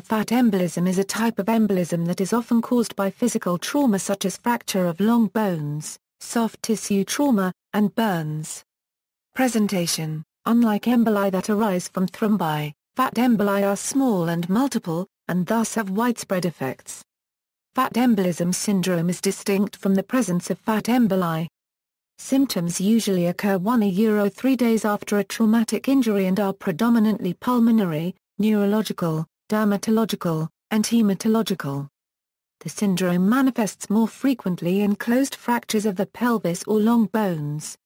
A fat embolism is a type of embolism that is often caused by physical trauma such as fracture of long bones, soft tissue trauma, and burns. Presentation: unlike emboli that arise from thrombi, fat emboli are small and multiple, and thus have widespread effects. Fat embolism syndrome is distinct from the presence of fat emboli. Symptoms usually occur 1–3 days after a traumatic injury and are predominantly pulmonary, neurological, dermatological, and hematological. The syndrome manifests more frequently in closed fractures of the pelvis or long bones.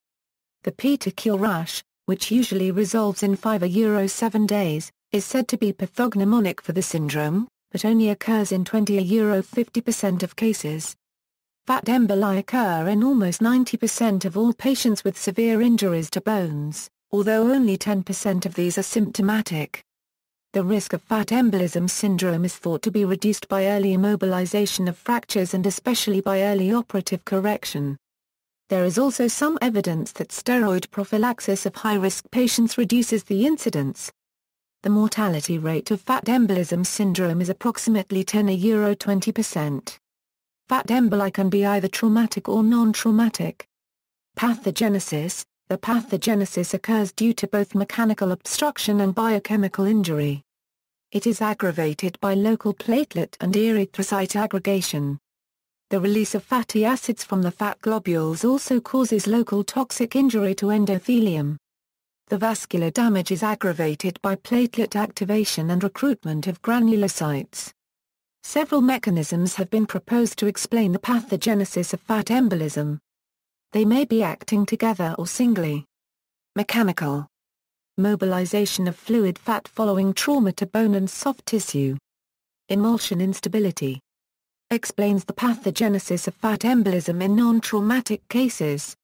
The petechial rash, which usually resolves in 5–7 days, is said to be pathognomonic for the syndrome, but only occurs in 20–50% of cases. Fat emboli occur in almost 90% of all patients with severe injuries to bones, although only 10% of these are symptomatic. The risk of fat embolism syndrome is thought to be reduced by early immobilization of fractures and especially by early operative correction. There is also some evidence that steroid prophylaxis of high-risk patients reduces the incidence. The mortality rate of fat embolism syndrome is approximately 10–20%. Fat emboli can be either traumatic or non-traumatic. Pathogenesis: the pathogenesis occurs due to both mechanical obstruction and biochemical injury. It is aggravated by local platelet and erythrocyte aggregation. The release of fatty acids from the fat globules also causes local toxic injury to endothelium. The vascular damage is aggravated by platelet activation and recruitment of granulocytes. Several mechanisms have been proposed to explain the pathogenesis of fat embolism. They may be acting together or singly. Mechanical: mobilization of fluid fat following trauma to bone and soft tissue. Emulsion instability explains the pathogenesis of fat embolism in non-traumatic cases.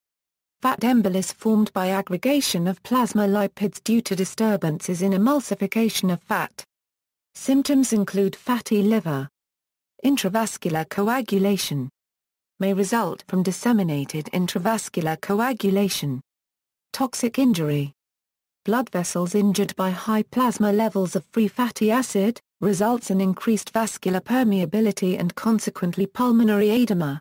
Fat embolus formed by aggregation of plasma lipids due to disturbances in emulsification of fat. Symptoms include fatty liver. Intravascular coagulation may result from disseminated intravascular coagulation. Toxic injury: blood vessels injured by high plasma levels of free fatty acid, results in increased vascular permeability and consequently pulmonary edema.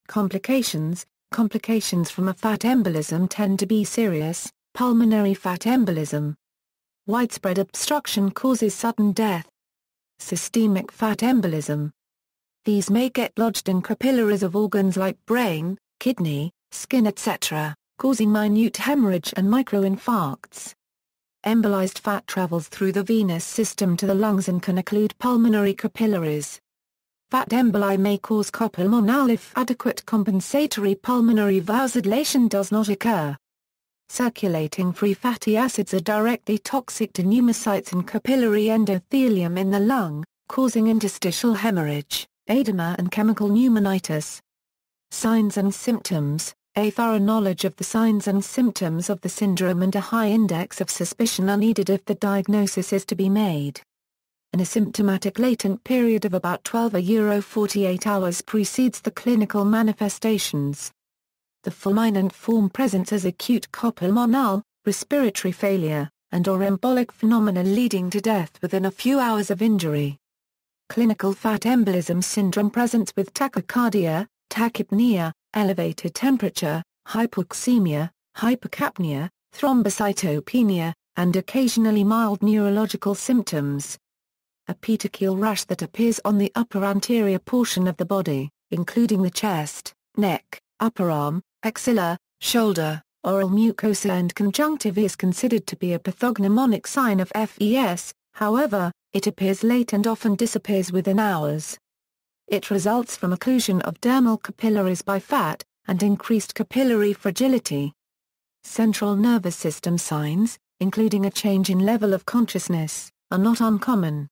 Complications: complications from a fat embolism tend to be serious. Pulmonary fat embolism. Widespread obstruction causes sudden death. Systemic fat embolism. These may get lodged in capillaries of organs like brain, kidney, skin etc., causing minute hemorrhage and microinfarcts. Embolized fat travels through the venous system to the lungs and can occlude pulmonary capillaries. Fat emboli may cause copulmonal if adequate compensatory pulmonary vasodilation does not occur. Circulating free fatty acids are directly toxic to pneumocytes and capillary endothelium in the lung, causing interstitial hemorrhage, edema and chemical pneumonitis. Signs and symptoms: a thorough knowledge of the signs and symptoms of the syndrome and a high index of suspicion are needed if the diagnosis is to be made. An asymptomatic latent period of about 12–48 hours precedes the clinical manifestations. The fulminant form presents as acute copulmonal, respiratory failure, and/or embolic phenomena leading to death within a few hours of injury. Clinical fat embolism syndrome presents with tachycardia, tachypnea, elevated temperature, hypoxemia, hypocapnia, thrombocytopenia, and occasionally mild neurological symptoms. A petechial rash that appears on the upper anterior portion of the body, including the chest, neck, upper arm, axilla, shoulder, oral mucosa and conjunctiva is considered to be a pathognomonic sign of FES, however, it appears late and often disappears within hours. It results from occlusion of dermal capillaries by fat, and increased capillary fragility. Central nervous system signs, including a change in level of consciousness, are not uncommon.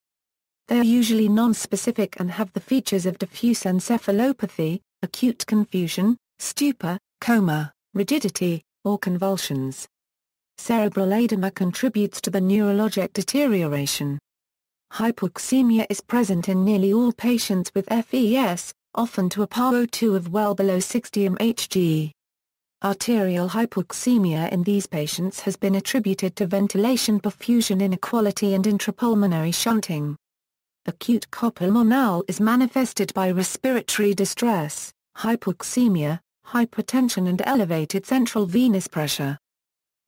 They are usually non-specific and have the features of diffuse encephalopathy, acute confusion, stupor, coma, rigidity, or convulsions. Cerebral edema contributes to the neurologic deterioration. Hypoxemia is present in nearly all patients with FES, often to a PaO2 of well below 60 mHg. Arterial hypoxemia in these patients has been attributed to ventilation perfusion inequality and intrapulmonary shunting. Acute coma pulmonale is manifested by respiratory distress, hypoxemia, hypertension and elevated central venous pressure.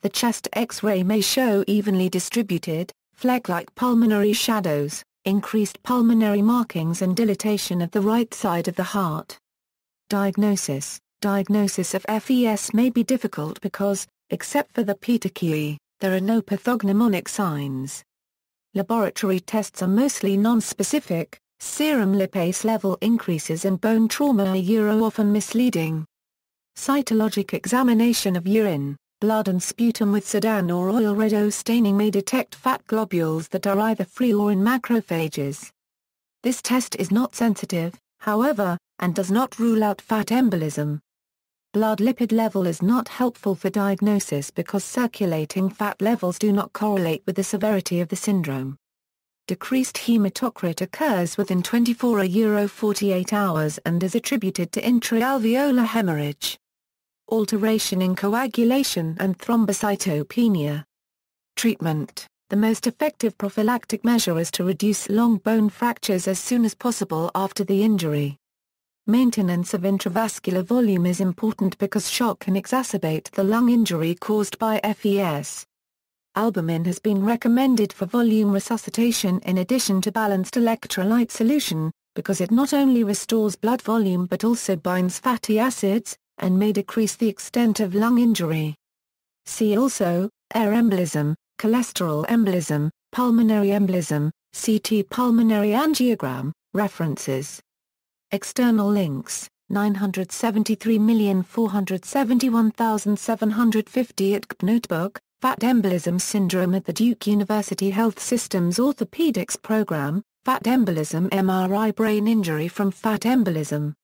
The chest X-ray may show evenly distributed, fleck-like pulmonary shadows, increased pulmonary markings and dilatation of the right side of the heart. Diagnosis of FES may be difficult because, except for the petechiae, there are no pathognomonic signs. Laboratory tests are mostly non-specific, serum lipase level increases and bone trauma are often misleading. Cytologic examination of urine, blood and sputum with sedan or oil redo staining may detect fat globules that are either free or in macrophages. This test is not sensitive, however, and does not rule out fat embolism. Blood lipid level is not helpful for diagnosis because circulating fat levels do not correlate with the severity of the syndrome. Decreased hematocrit occurs within 24–48 hours and is attributed to intraalveolar hemorrhage. Alteration in coagulation and thrombocytopenia. Treatment: the most effective prophylactic measure is to reduce long bone fractures as soon as possible after the injury. Maintenance of intravascular volume is important because shock can exacerbate the lung injury caused by FES. Albumin has been recommended for volume resuscitation in addition to balanced electrolyte solution, because it not only restores blood volume but also binds fatty acids, and may decrease the extent of lung injury. See also, air embolism, cholesterol embolism, pulmonary embolism, CT pulmonary angiogram, references. External links, 973,471,750 at Notebook, Fat Embolism Syndrome at the Duke University Health System's Orthopedics Program, Fat Embolism MRI Brain Injury from Fat Embolism.